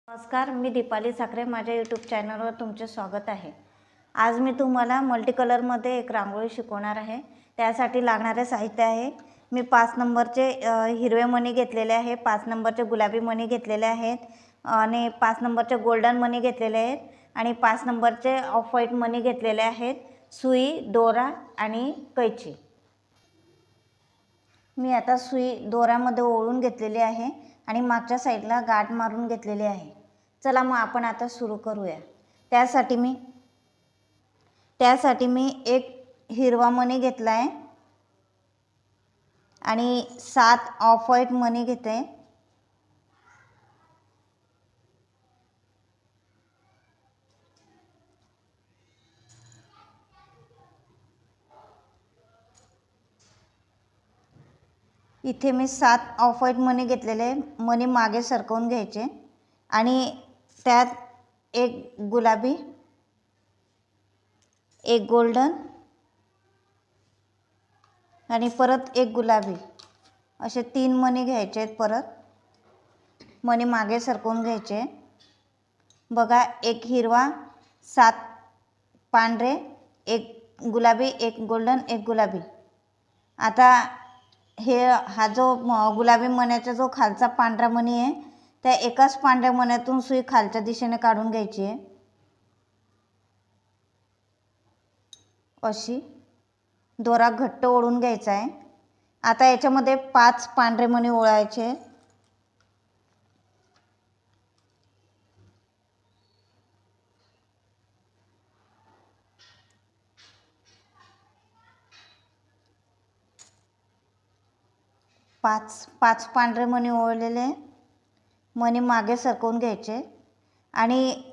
नमस्कार, मी दीपाली साखरे. माझ्या यूट्यूब चॅनलवर तुमचे स्वागत आहे. आज मी तुम्हाला मल्टी कलरमध्ये एक रांगोळी शिकवणार आहे. त्यासाठी लागणारे साहित्य आहे, मी 5 नंबरचे हिरवे मणी घेतलेले आहे, 5 नंबरचे गुलाबी मणी घेतलेले आहेत आणि 5 नंबरचे गोल्डन मणी घेतलेले आहेत आणि 5 नंबरचे ऑफ व्हाईट मणी घेतलेले आहेत. सुई, दोरा आणि कैची. मी आता सुई दोऱ्यामध्ये ओळून घेतलेली आहे आणि मागच्या साईडला गाठ मारून घेतलेली आहे. चला मग आपण आता सुरू करूया. त्यासाठी मी एक हिरवा मणी घेतला आहे आणि 7 ऑफ व्हाईट मणी घेते. इथे मी 7 ऑफ व्हाईट मणी घेतलेले. मणी मागे सरकवून घ्यायचे आणि त्यात एक गुलाबी, एक गोल्डन आणि परत एक गुलाबी असे 3 मणी घ्यायचे आहेत. परत मणी मागे सरकवून घ्यायचे. बघा, एक हिरवा, 7 पांढरे, एक गुलाबी, एक गोल्डन, एक गुलाबी. आता हा जो गुलाबी मण्याचा जो खालचा पांढरा मणी आहे, त्या एकाच पांढऱ्या मण्यातून सुई खालच्या दिशेने काढून घ्यायची आहे. अशी दोरा घट्ट ओढून घ्यायचा आहे. आता याच्यामध्ये 5 पांढरे मणी ओळायचे. पाच पांढरे मणी ओळलेले मणी मागे सरकवून घ्यायचे आणि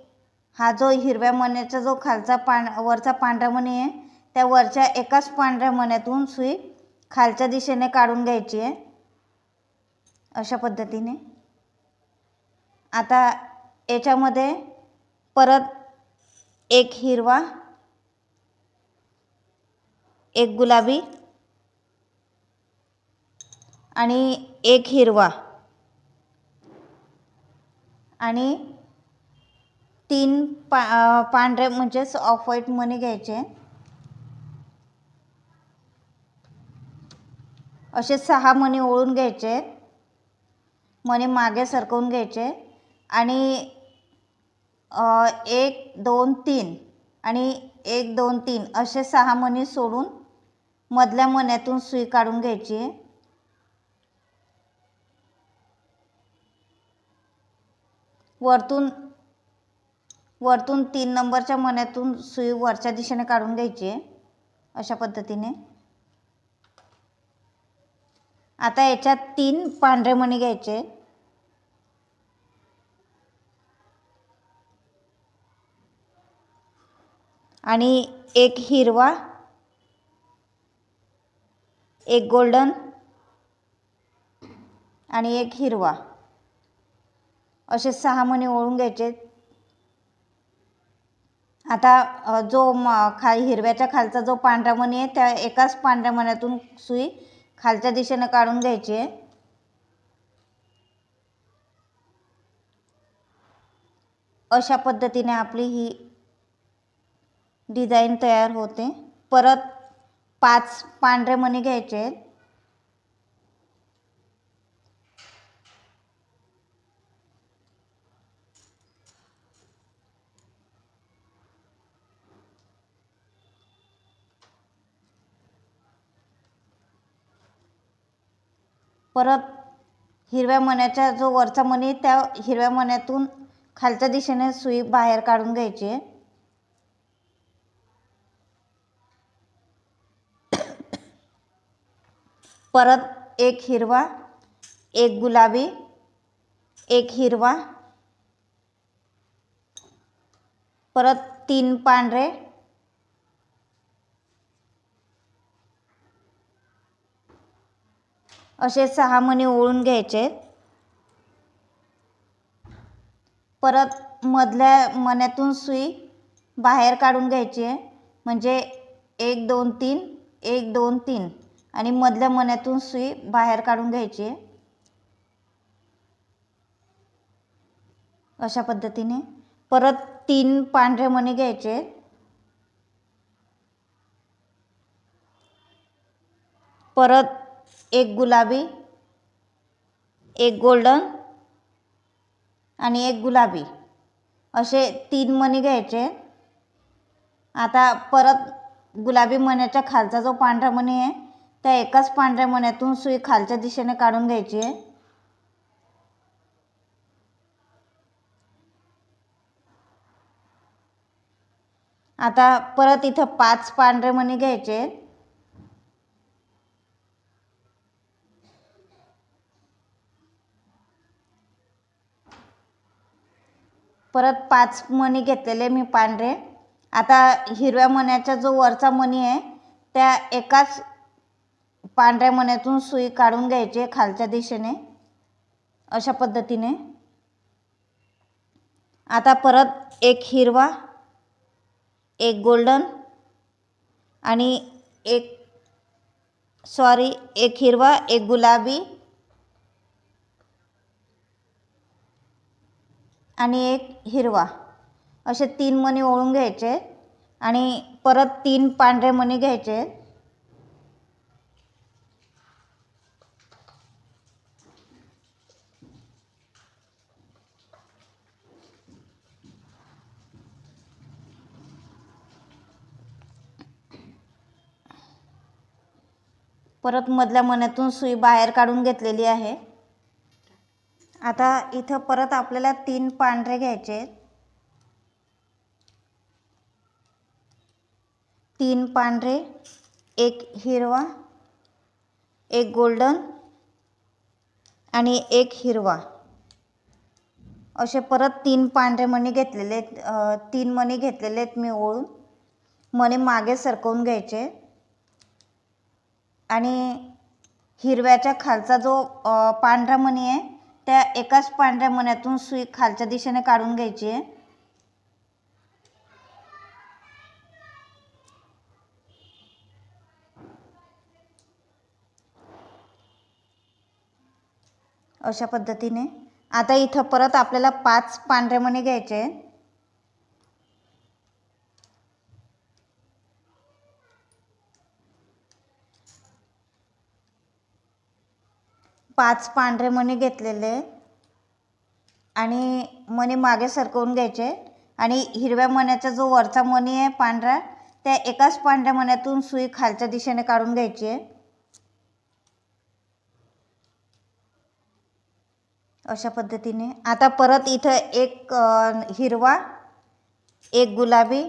हा जो हिरव्या मण्याचा जो खालचा वरचा पांढरा मणी आहे, त्या वरच्या एकाच पांढऱ्या मण्यातून सुई खालच्या दिशेने काढून घ्यायची आहे. अशा पद्धतीने. आता याच्यामध्ये परत एक हिरवा, एक गुलाबी आणि एक हिरवा आणि 3 पांढरे म्हणजेच ऑफ व्हाईट मणी घ्यायचे. असे 6 मणी ओळून घ्यायचे. मणी मागे सरकवून घ्यायचे आणि 1 2 3 आणि 1 2 3 असे 6 मणी सोडून मधल्या मण्यातून सुई काढून घ्यायची. वरतून 3 नंबरच्या मण्यातून सुई वरच्या दिशेने काढून घ्यायची आहे. अशा पद्धतीने. आता याच्यात 3 पांढरे मणी घ्यायचे आणि एक हिरवा, एक गोल्डन आणि एक हिरवा असे 6 मणी ओळून घ्यायचे. आता जो हिरव्याच्या खालचा जो पांढरा मणी आहे, त्या एकाच पांढऱ्या मण्यातून सुई खालच्या दिशेने काढून घ्यायची आहे. अशा पद्धतीने आपली ही डिझाईन तयार होते. परत 5 पांढरे मणी घ्यायचे. परत हिरव्या मण्याचा जो वरचा मणी, त्या हिरव्या मण्यातून खालच्या दिशेने सुई बाहेर काढून घ्यायची. परत एक हिरवा, एक गुलाबी, एक हिरवा, परत 3 पांढरे, असे 6 मणी ओळून घ्यायचे. परत मधल्या मण्यातून सुई बाहेर काढून घ्यायची आहे. म्हणजे 1 2 3 1 2 3 आणि मधल्या मण्यातून सुई बाहेर काढून घ्यायची. अशा पद्धतीने परत 3 पांढरे मणी घ्यायचे, परत एक गुलाबी, एक गोल्डन आणि एक गुलाबी असे 3 मणी घ्यायचे। आता परत गुलाबी मण्याच्या खालचा जो पांढरा मणी आहे त्या एकाच पांढऱ्या मण्यातून सुई खालच्या दिशेने काढून घ्यायची आहे। आता परत इथं 5 पांढरे मणी घ्यायचे, परत 5 मणी घेतलेले मी पांढरे। आता हिरव्या मण्याचा जो वरचा मणी आहे त्या एकाच पांढऱ्या मण्यातून सुई काढून घ्यायची खालच्या दिशेने अशा पद्धतीने। आता परत एक हिरवा, एक गोल्डन आणि एक हिरवा, एक गुलाबी आणि एक हिरवा असे 3 मणी ओळून घ्यायचे आणि परत 3 पांढरे मणी घ्यायचे। परत मधल्या मण्यातून सुई बाहेर काढून घेतलेली आहे। आता इथं परत आपल्याला 3 पांढरे घ्यायचे, 3 पांढरे, एक हिरवा, एक गोल्डन आणि एक हिरवा असे परत 3 पांढरे मणी घेतलेले, 3 मणी घेतलेले आहेत मी ओळून। मणी मागे सरकवून घ्यायचे आणि हिरव्याच्या खालचा जो पांढरा मणी आहे त्या एकाच पांढऱ्या मण्यातून सुई खालच्या दिशेने काढून घ्यायची आहे। अशा पद्धतीने आता इथं परत आपल्याला 5 पांढरे मणी घ्यायचे, 5 पांढरे मणी घेतलेले आणि मणी मागे सरकवून घ्यायचे आणि हिरव्या मण्याचा जो वरचा मणी आहे पांढरा त्या एकाच पांढऱ्या मण्यातून सुई खालच्या दिशेने काढून घ्यायची आहे अशा पद्धतीने। आता परत इथं एक हिरवा, एक गुलाबी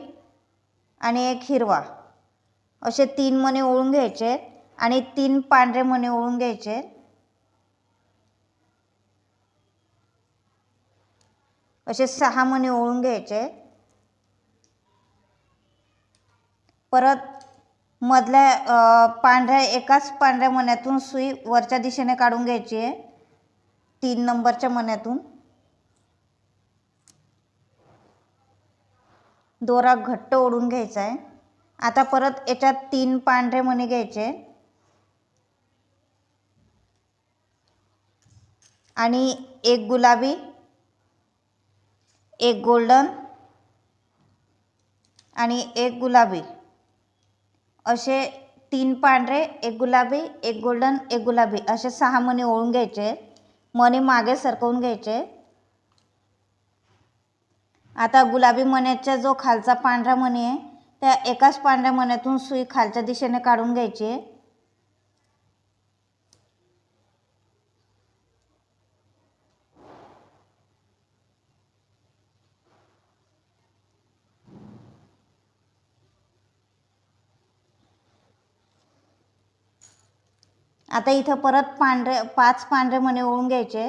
आणि एक हिरवा असे 3 मणी ओळून घ्यायचे आणि 3 पांढरे मणी ओळून घ्यायचे। असे 6 मणी ओळून घ्यायचे। परत मधल्या एकाच पांढऱ्या मण्यातून सुई वरच्या दिशेने काढून घ्यायची आहे 3 नंबरच्या मण्यातून। दोरा घट्ट ओढून घ्यायचा आहे। आता परत याच्यात 3 पांढरे मणी घ्यायचे आणि एक गुलाबी, एक गोल्डन आणि एक गुलाबी असे 3 पांढरे, एक गुलाबी, एक गोल्डन, एक गुलाबी असे 6 मणी ओळून घ्यायचे। मणी मागे सरकवून घ्यायचे। आता गुलाबी मण्याचा जो खालचा पांढरा मणी आहे त्या एकाच पांढऱ्या मण्यातून सुई खालच्या दिशेने काढून घ्यायची आहे। आता इथं परत 5 पांढरे मणी ओळून घ्यायचे।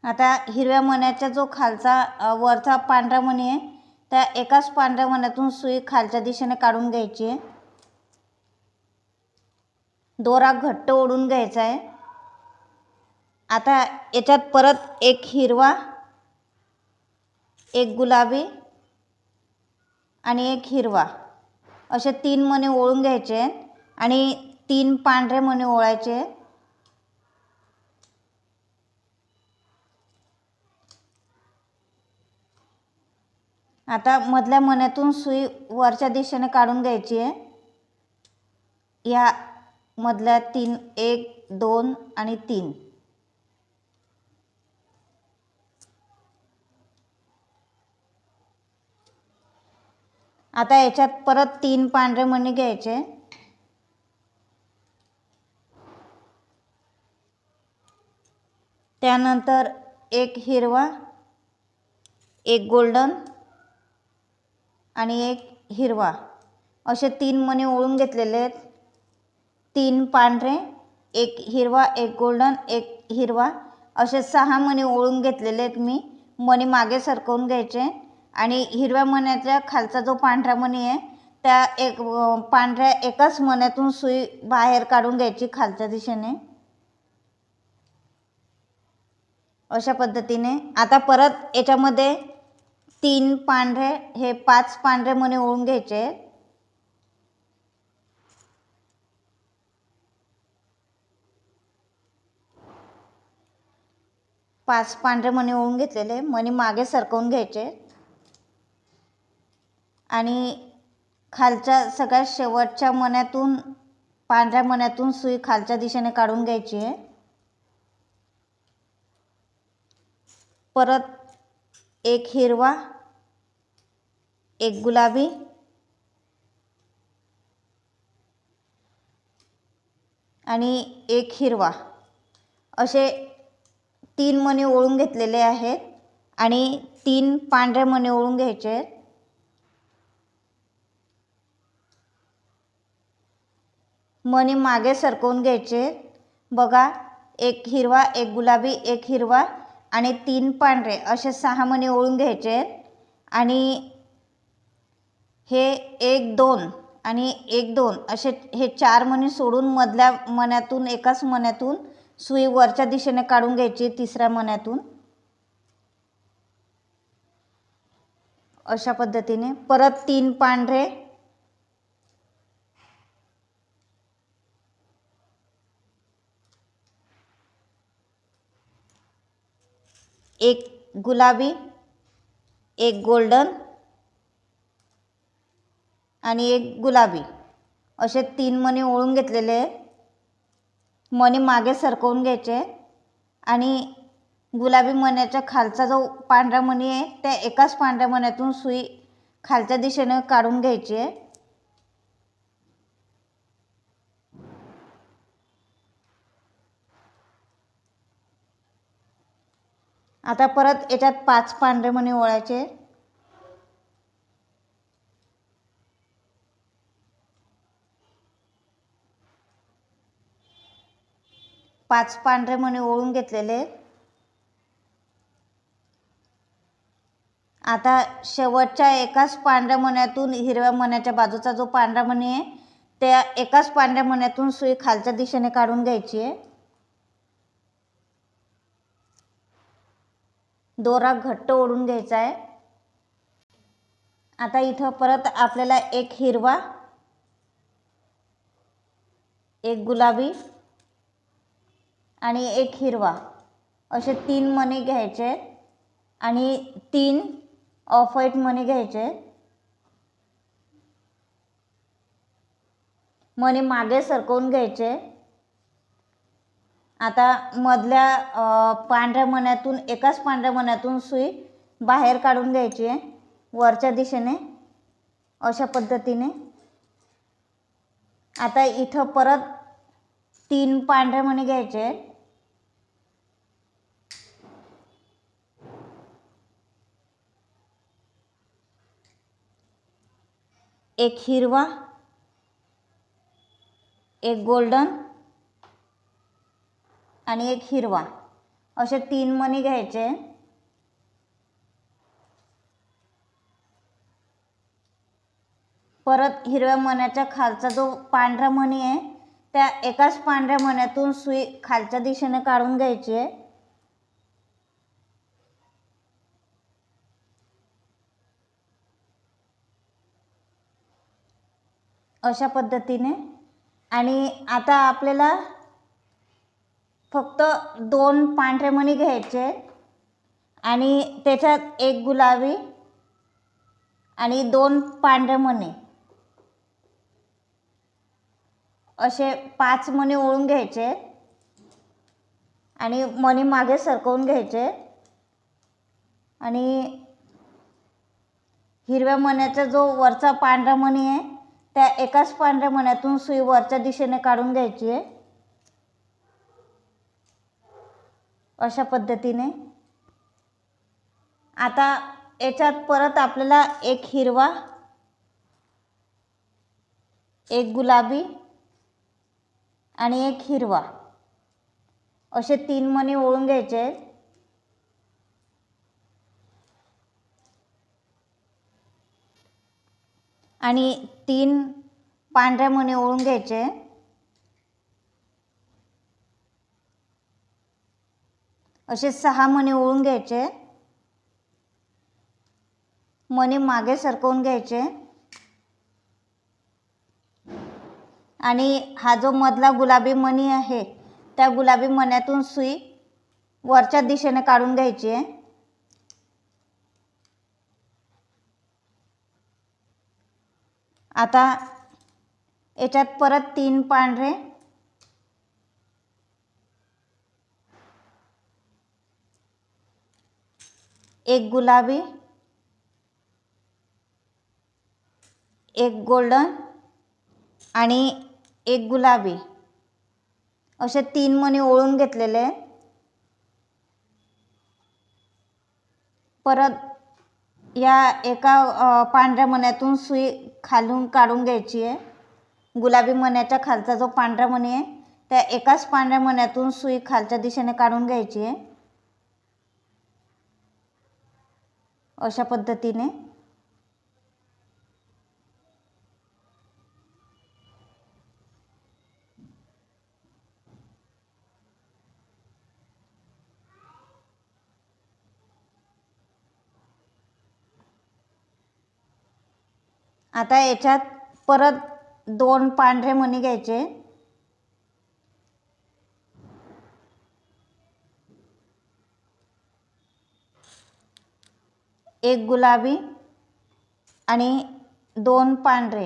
आता हिरव्या मण्याचा जो खालचा वरचा पांढरा मणी आहे त्या एकाच पांढऱ्या मण्यातून सुई खालच्या दिशेने काढून घ्यायची आहे। दोरा घट्ट ओढून घ्यायचा आहे। आता याच्यात परत एक हिरवा, एक गुलाबी आणि एक हिरवा असे 3 मणी ओढून घ्यायचे आणि 3 पांढरे मणी ओळायचे। आता मधल्या मण्यातून सुई वरच्या दिशेने काढून घ्यायची आहे। या मधल्या 3 1 2 आणि 3 आता याच्यात परत 3 पांढरे मणी घ्यायचे। त्यानंतर एक हिरवा, एक गोल्डन आणि एक हिरवा असे 3 मणी ओढून घेतलेले आहेत। 3 पांढरे, एक हिरवा, एक गोल्डन, एक हिरवा असे 6 मणी ओढून घेतलेले आहेत मी। मणी मागे सरकवून घ्यायचे आणि हिरव्या मण्याच्या खालचा जो पांढरा मणी आहे त्या एक पांढऱ्या एकाच मण्यातून सुई बाहेर काढून घ्यायची खालच्या दिशेने अशा पद्धतीने। आता परत याच्यामध्ये 3 पांढरे, हे 5 पांढरे मणी ओढून घ्यायचे। 5 पांढरे मणी ओढून घेतलेले मणी मागे सरकवून घ्यायचे आणि खालच्या सगळ्यात शेवटच्या मण्यातून पांढऱ्या मण्यातून सुई खालच्या दिशेने काढून घ्यायची आहे। परत एक हिरवा, एक गुलाबी आणि एक हिरवा असे 3 मणी ओढून घेतलेले आहेत आणि 3 पांढरे मणी ओढून घ्यायचे आहेत। मणी मागे सरकवून घ्यायचे। बघा, एक हिरवा, एक गुलाबी, एक हिरवा आणि 3 पांढरे असे 6 मणी ओढून घ्यायचे आणि हे 1 2 आणि 1 2 असे हे 4 मणी सोडून मधल्या मण्यातून एकाच मण्यातून सुई वरच्या दिशेने काढून घ्यायची तिसऱ्या मण्यातून अशा पद्धतीने। परत 3 पांढरे, एक गुलाबी, एक गोल्डन आणि एक गुलाबी असे 3 मणी ओढून घेतलेले। मणी मागे सरकवून घ्यायचे आणि गुलाबी मण्याच्या खालचा जो पांढरा मणी आहे त्या एकाच पांढऱ्या मण्यातून सुई खालच्या दिशेने काढून घ्यायची आहे। आता परत याच्यात 5 पांढरे मणी ओळायचे। पाच पांढरे मणी ओढून घेतलेले। आता शेवटच्या एकाच पांढऱ्या मण्यातून हिरव्या मण्याच्या बाजूचा जो पांढरा मणी आहे त्या एकाच पांढऱ्या मण्यातून सुई खालच्या दिशेने काढून घ्यायची आहे। दोरा घट्ट ओढून घ्यायचा आहे। आता इथं परत आपल्याला एक हिरवा, एक गुलाबी आणि एक हिरवा असे 3 मणी घ्यायचे आणि 3 ऑफ व्हाईट मणी घ्यायचे। मणी मागे सरकवून घ्यायचे। आता मधल्या पांढऱ्या मण्यातून एकाच पांढऱ्या मण्यातून सुई बाहेर काढून घ्यायची आहे वरच्या दिशेने अशा पद्धतीने। आता इथं परत 3 पांढरे मणी घ्यायचे। एक हिरवा, एक गोल्डन आणि एक हिरवा असे 3 मणी घ्यायचे। परत हिरव्या मण्याच्या खालचा जो पांढरा मणी आहे त्या एकाच पांढऱ्या मण्यातून सुई खालच्या दिशेने काढून घ्यायची आहे. अशा पद्धतीने. आणि आता आपल्याला फक्त 2 पांढरे मणी घ्यायचे आणि त्याच्यात एक गुलाबी आणि 2 पांढरे मणी, असे 5 मणी ओळून घ्यायचे आणि मणी मागे सरकवून घ्यायचे. आणि हिरव्या मण्याचा जो वरचा पांढरा मणी आहे त्या एकाच पांढऱ्या मण्यातून सुई वरच्या दिशेने काढून घ्यायची आहे. अशा पद्धतीने. आता याच्यात परत आपल्याला एक हिरवा, एक गुलाबी आणि एक हिरवा असे 3 मणी ओळून घ्यायचे आहेत. आणि 3 पांढऱ्या मणी ओळून घ्यायचे. असे 6 मणी ओळून घ्यायचे. मणी मागे सरकवून घ्यायचे आणि हा जो मधला गुलाबी मणी आहे त्या गुलाबी मण्यातून सुई वरच्या दिशेने काढून घ्यायची आहे. आता याच्यात परत 3 पांढरे, एक गुलाबी, एक गोल्डन आणि एक गुलाबी असे 3 मणी ओळून घेतलेले. परत या एका पांढऱ्या मण्यातून सुई खालून काढून घ्यायची आहे. गुलाबी मण्याच्या खालचा जो पांढरा मणी आहे त्या एकाच पांढऱ्या मण्यातून सुई खालच्या दिशेने काढून घ्यायची आहे. अशा पद्धतीने. आता याच्यात परत 2 पांढरे मणी घ्यायचे, एक गुलाबी आणि 2 पांढरे.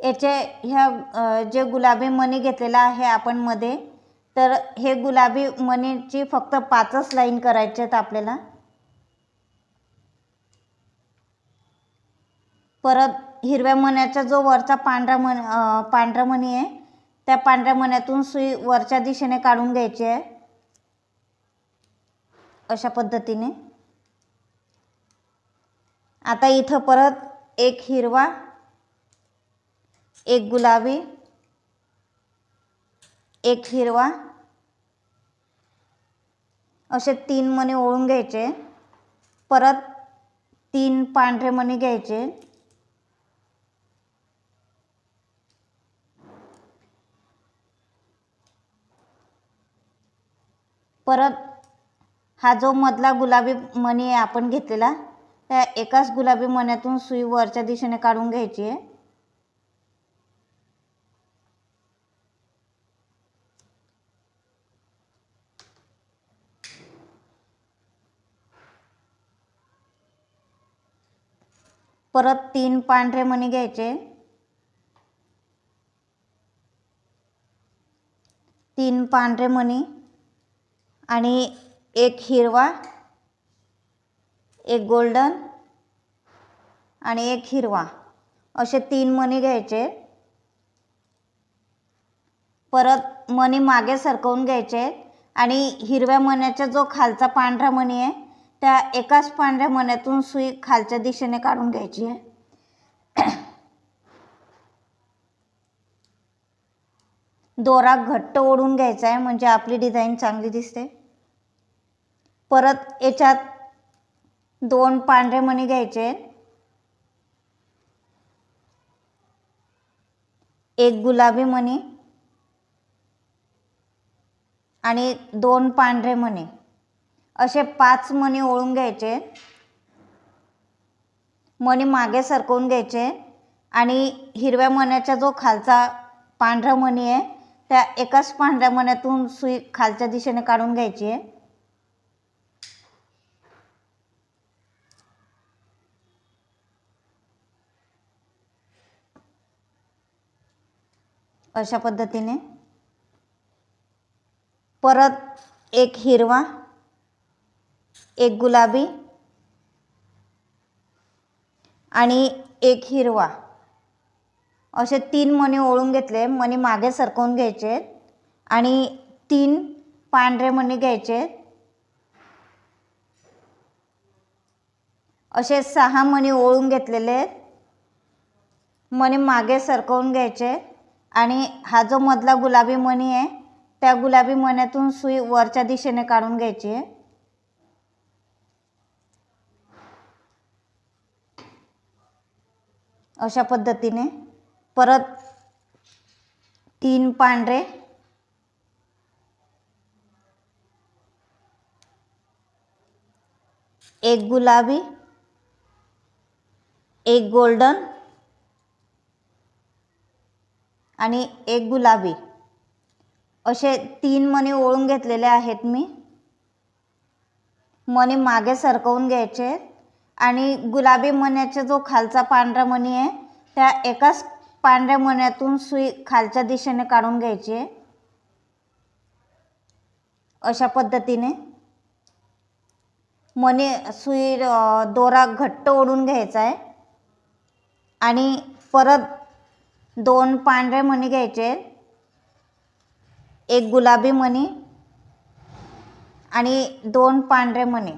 याचे ह्या जे गुलाबी मणी घेतलेला आहे आपण मध्ये, तर हे गुलाबी मणीची फक्त 5च लाईन करायचे आहेत आपल्याला. परत हिरव्या मण्याचा जो वरचा पांढरा मणी आहे त्या पांढऱ्या मण्यातून सुई वरच्या दिशेने काढून घ्यायची आहे. अशा पद्धतीने. आता इथं परत एक हिरवा, एक गुलाबी, एक हिरवा असे 3 मणी ओळून घ्यायचे. परत 3 पांढरे मणी घ्यायचे. परत हा जो मधला गुलाबी मणी आहे आपण घेतलेला त्या एकाच गुलाबी मण्यातून सुई वरच्या दिशेने काढून घ्यायची आहे. परत 3 पांढरे मणी घ्यायचे, 3 पांढरे मणी आणि एक हिरवा, एक गोल्डन आणि एक हिरवा असे 3 मणी घ्यायचे. परत मणी मागे सरकवून घ्यायचे आणि हिरव्या मण्याचा जो खालचा पांढरा मणी आहे त्या एकाच पांढऱ्या मण्यातून सुई खालच्या दिशेने काढून घ्यायची आहे. दोरा घट्ट ओढून घ्यायचा आहे म्हणजे आपली डिझाईन चांगली दिसते. परत याच्यात 2 पांढरे मणी घ्यायचे, एक गुलाबी मणी आणि 2 पांढरे मणी असे 5 मणी ओळून घ्यायचे. मणी मागे सरकवून घ्यायचे आणि हिरव्या मण्याचा जो खालचा पांढरा मणी आहे त्या एकाच पांढऱ्या मण्यातून सुई खालच्या दिशेने काढून घ्यायची आहे. अशा पद्धतीने. परत एक हिरवा, एक गुलाबी आणि एक हिरवा असे 3 मणी ओळून घेतले. मणी मागे सरकवून घ्यायचे आणि 3 पांढरे मणी घ्यायचे. असे 6 मणी ओळून घेतलेले. मणी मागे सरकवून घ्यायचे आणि हा जो मधला गुलाबी मणी आहे त्या गुलाबी मण्यातून सुई वरच्या दिशेने काढून घ्यायची आहे. अशा पद्धतीने. परत 3 पांढरे, एक गुलाबी, एक गोल्डन आणि एक गुलाबी असे 3 मणी ओळून घेतलेले आहेत मी. मणी मागे सरकवून घ्यायचे आणि गुलाबी मण्याचा जो खालचा पांढरा मणी आहे त्या एकाच पांढऱ्या मण्यातून सुई खालच्या दिशेने काढून घ्यायची आहे. अशा पद्धतीने मणी सुई दोरा घट्ट ओढून घ्यायचा आहे आणि परत 2 पांढरे मणी घ्यायचे, एक गुलाबी मणी आणि 2 पांढरे मणी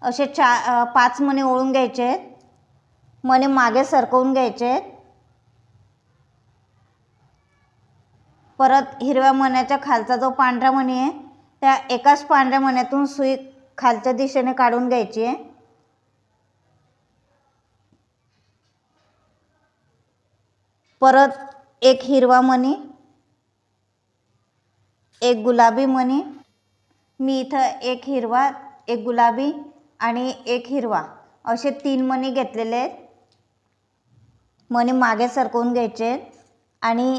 असे 5 मणी ओळून घ्यायचे. मणी मागे सरकवून घ्यायचे. परत हिरव्या मण्याच्या खालचा जो पांढरा मणी आहे त्या एकाच पांढऱ्या मण्यातून सुई खालच्या दिशेने काढून घ्यायची आहे. परत एक हिरवा मणी, एक गुलाबी मणी. मी इथं एक हिरवा, एक गुलाबी आणि एक हिरवा असे 3 मणी घेतलेले आहेत. मणी मागे सरकवून घ्यायचे आणि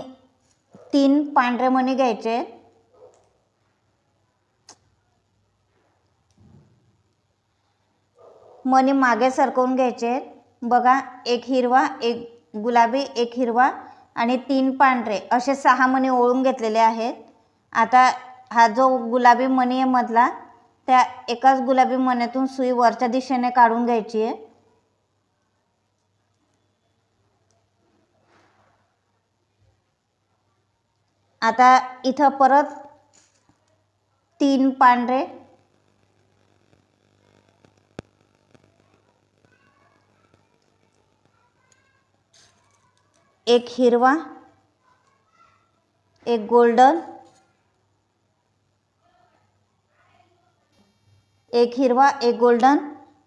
3 पांढरे मणी घ्यायचे. मणी मागे सरकवून घ्यायचे. बघा, एक हिरवा, एक गुलाबी, एक हिरवा आणि 3 पांढरे असे 6 मणी ओळून घेतलेले आहेत. आता हा जो गुलाबी मणी आहे मधला त्या एकाच गुलाबी मण्यातून सुई वरच्या दिशेने काढून घ्यायची आहे. आता इथं परत 3 पांढरे, एक हिरवा, एक गोल्डन, एक हिरवा, एक गोल्डन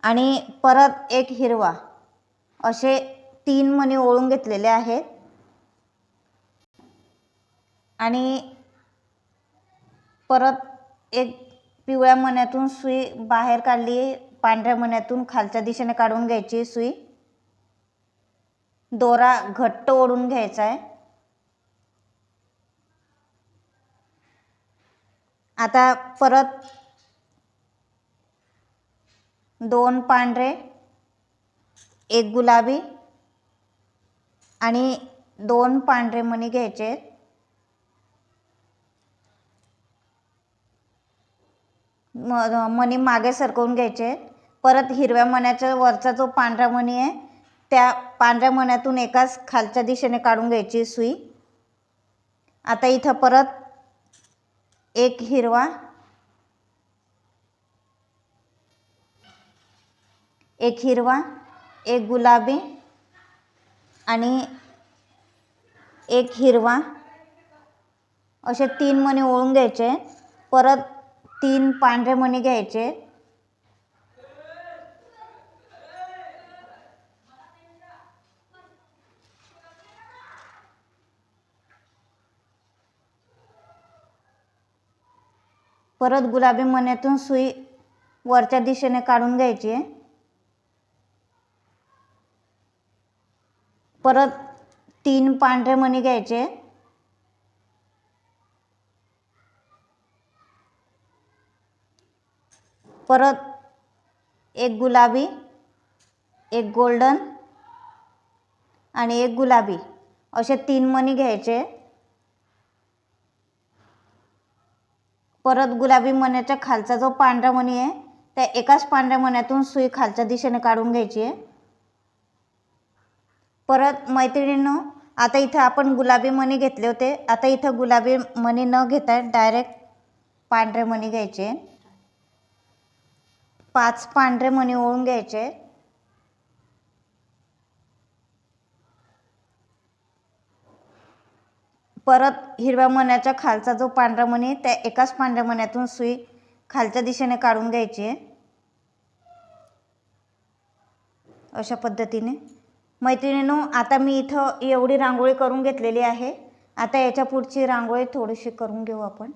आणि परत एक हिरवा असे 3 मणी ओळून घेतलेले आहेत. आणि परत एक पिवळ्या मण्यातून सुई बाहेर काढली. पांढऱ्या मण्यातून खालच्या दिशेने काढून घ्यायची सुई. दोरा घट्ट ओढून घ्यायचा आहे. आता परत 2 पांढरे, एक गुलाबी आणि 2 पांढरे मणी घ्यायचे. मणी मागे सरकवून घ्यायचे. परत हिरव्या मण्याच्या वरचा जो पांढरा मणी आहे त्या पांढऱ्या मण्यातून एकाच खालच्या दिशेने काढून घ्यायची सुई. आता इथं परत एक हिरवा, एक हिरवा, एक गुलाबी आणि एक हिरवा असे 3 मणी ओळून घ्यायचे. परत 3 पांढरे मणी घ्यायचे. परत गुलाबी मण्यातून सुई वरच्या दिशेने काढून घ्यायची आहे. परत 3 पांढरे मणी घ्यायचे. परत एक गुलाबी, एक गोल्डन आणि एक गुलाबी असे 3 मणी घ्यायचे. परत गुलाबी मण्याच्या खालचा जो पांढरा मणी आहे त्या एकाच पांढऱ्या मण्यातून सुई खालच्या दिशेने काढून घ्यायची आहे. परत मैत्रिणींनो, आता इथे आपण गुलाबी मणी घेतले होते, आता इथं गुलाबी मणी न घेता डायरेक्ट पांढरे मणी घ्यायचे. 5 पांढरे मणी ओळून घ्यायचे. परत हिरव्या मण्याच्या खालचा जो पांढरा मणी त्या एकाच पांढऱ्या मण्यातून सुई खालच्या दिशेने काढून घ्यायची आहे. अशा पद्धतीने मैत्रिणींनो, आता मी इथं एवढी रांगोळी करून घेतलेली आहे. आता याच्या पुढची रांगोळी थोडीशी करून घेऊ आपण.